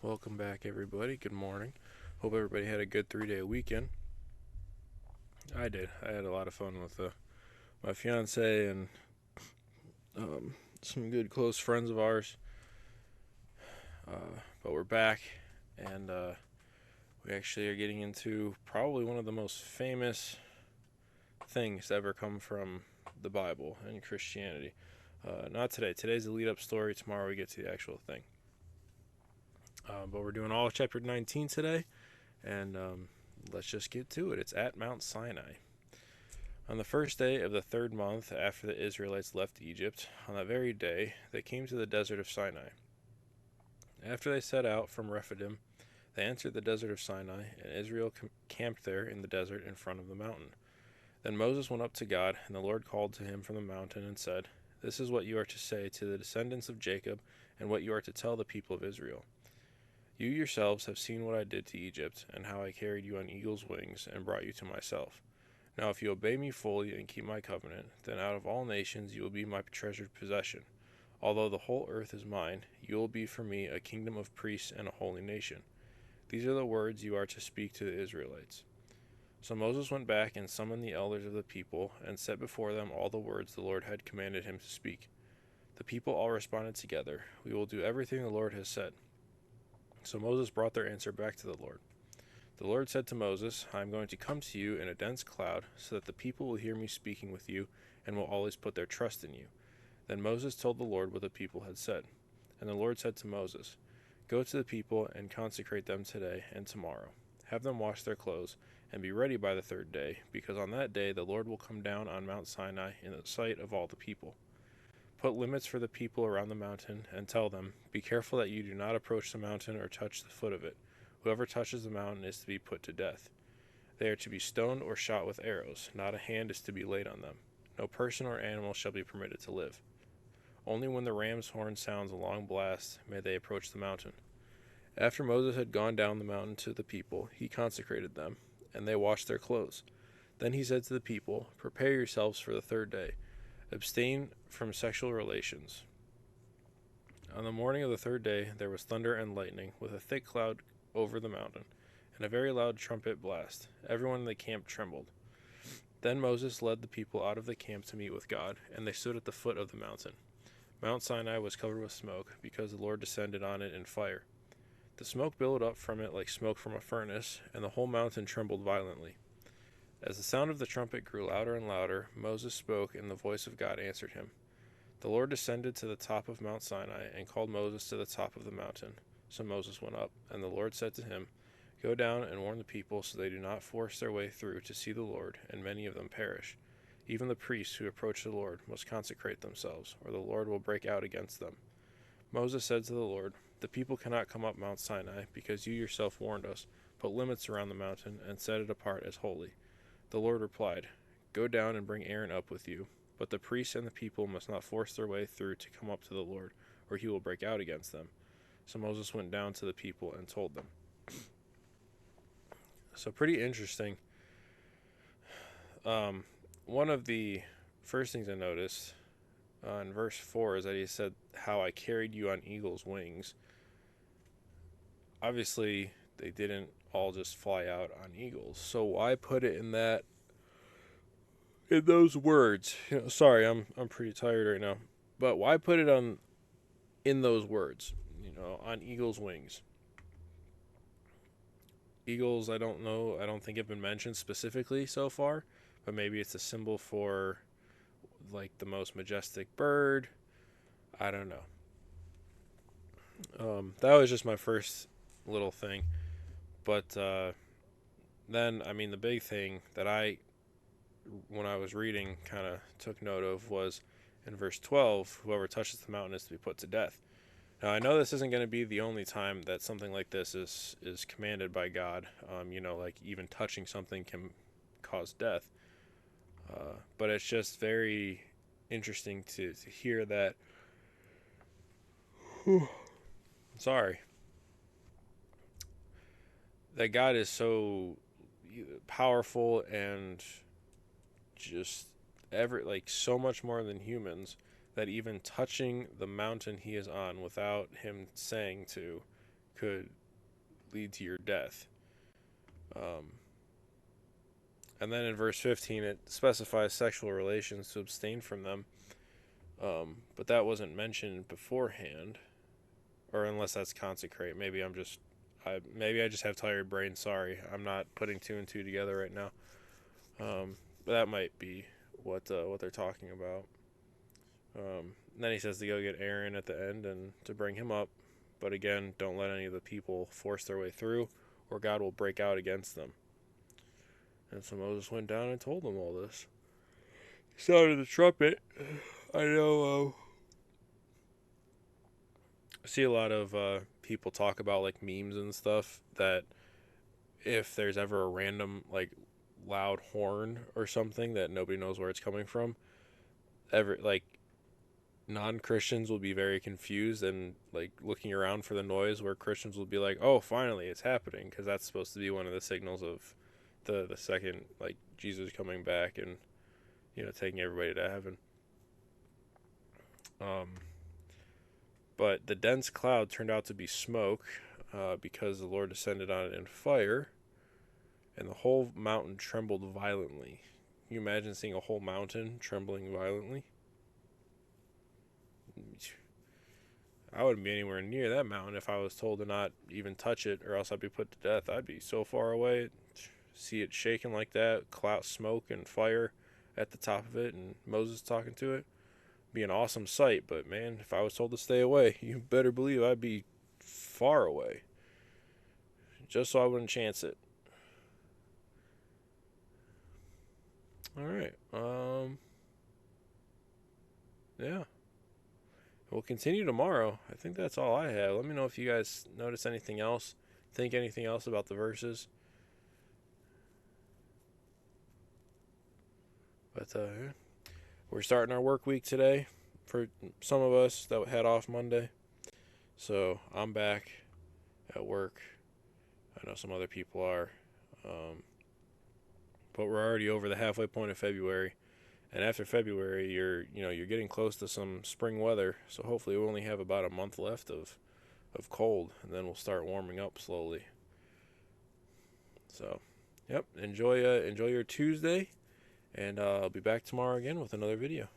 Welcome back, everybody. Good morning. Hope everybody had a good 3-day weekend. I did. I had a lot of fun with my fiance and some good close friends of ours. But we're back, and we actually are getting into probably one of the most famous things to ever come from the Bible and Christianity. Not today. Today's the lead-up story. Tomorrow we get to the actual thing. But we're doing all of chapter 19 today, and let's just get to it. It's at Mount Sinai. On the first day of the third month after the Israelites left Egypt, on that very day, they came to the desert of Sinai. After they set out from Rephidim, they entered the desert of Sinai, and Israel camped there in the desert in front of the mountain. Then Moses went up to God, and the Lord called to him from the mountain and said, "This is what you are to say to the descendants of Jacob, and what you are to tell the people of Israel. You yourselves have seen what I did to Egypt, and how I carried you on eagle's wings and brought you to myself. Now if you obey me fully and keep my covenant, then out of all nations you will be my treasured possession. Although the whole earth is mine, you will be for me a kingdom of priests and a holy nation. These are the words you are to speak to the Israelites." So Moses went back and summoned the elders of the people, and set before them all the words the Lord had commanded him to speak. The people all responded together, "We will do everything the Lord has said." So Moses brought their answer back to the Lord. The Lord said to Moses, "I am going to come to you in a dense cloud, so that the people will hear me speaking with you, and will always put their trust in you." Then Moses told the Lord what the people had said. And the Lord said to Moses, "Go to the people and consecrate them today and tomorrow. Have them wash their clothes, and be ready by the third day, because on that day the Lord will come down on Mount Sinai in the sight of all the people. Put limits for the people around the mountain, and tell them, 'Be careful that you do not approach the mountain or touch the foot of it. Whoever touches the mountain is to be put to death. They are to be stoned or shot with arrows. Not a hand is to be laid on them. No person or animal shall be permitted to live. Only when the ram's horn sounds a long blast may they approach the mountain.'" After Moses had gone down the mountain to the people, he consecrated them, and they washed their clothes. Then he said to the people, "Prepare yourselves for the third day. Abstain from sexual relations." On the morning of the third day there was thunder and lightning, with a thick cloud over the mountain, and a very loud trumpet blast. Everyone in the camp trembled. Then Moses led the people out of the camp to meet with God, and they stood at the foot of the mountain. Mount Sinai was covered with smoke, because the Lord descended on it in fire. The smoke billowed up from it like smoke from a furnace, and the whole mountain trembled violently. As the sound of the trumpet grew louder and louder, Moses spoke, and the voice of God answered him. The Lord descended to the top of Mount Sinai, and called Moses to the top of the mountain. So Moses went up, and the Lord said to him, "Go down and warn the people, so they do not force their way through to see the Lord, and many of them perish. Even the priests who approach the Lord must consecrate themselves, or the Lord will break out against them." Moses said to the Lord, "The people cannot come up Mount Sinai, because you yourself warned us. Put limits around the mountain, and set it apart as holy." The Lord replied, "Go down and bring Aaron up with you. But the priests and the people must not force their way through to come up to the Lord, or he will break out against them." So Moses went down to the people and told them. So pretty interesting. One of the first things I noticed in verse 4 is that he said, "How I carried you on eagle's wings." Obviously, they didn't all just fly out on eagles. So why put it in those words? Sorry, I'm pretty tired right now. But why put it in those words? On eagle's wings. Eagles, I don't know. I don't think have been mentioned specifically so far, but maybe it's a symbol for like the most majestic bird. I don't know. That was just my first little thing. But then, the big thing that when I was reading, kind of took note of was in verse 12, "Whoever touches the mountain is to be put to death." Now, I know this isn't going to be the only time that something like this is commanded by God. Like even touching something can cause death. But it's just very interesting to hear that. Sorry. That God is so powerful and just so much more than humans, that even touching the mountain he is on without him saying to could lead to your death. And then in verse 15, it specifies sexual relations to abstain from them. But that wasn't mentioned beforehand, or unless that's consecrate. Maybe I just have tired brain. Sorry, I'm not putting two and two together right now. But that might be what they're talking about. Then he says to go get Aaron at the end and to bring him up. But again, don't let any of the people force their way through, or God will break out against them. And so Moses went down and told them all this. He sounded the trumpet. I know. I see a lot of people talk about like memes and stuff that if there's ever a random like loud horn or something that nobody knows where it's coming from, non-Christians will be very confused and like looking around for the noise, where Christians will be like, "Oh, finally, it's happening," because that's supposed to be one of the signals of the second, like, Jesus coming back and taking everybody to heaven. But the dense cloud turned out to be smoke, because the Lord descended on it in fire, and the whole mountain trembled violently. Can you imagine seeing a whole mountain trembling violently? I wouldn't be anywhere near that mountain if I was told to not even touch it, or else I'd be put to death. I'd be so far away. See it shaking like that, cloud, smoke, and fire at the top of it, and Moses talking to it. Be an awesome sight, but man, if I was told to stay away, you better believe I'd be far away, just so I wouldn't chance it. All right. Yeah. We'll continue tomorrow. I think that's all I have. Let me know if you guys notice anything else, think anything else about the verses. But yeah. We're starting our work week today for some of us that had off Monday. So I'm back at work. I know some other people are. But we're already over the halfway point of February. And after February, you're getting close to some spring weather. So hopefully we'll only have about a month left of cold, and then we'll start warming up slowly. So, yep, enjoy your Tuesday, and I'll be back tomorrow again with another video.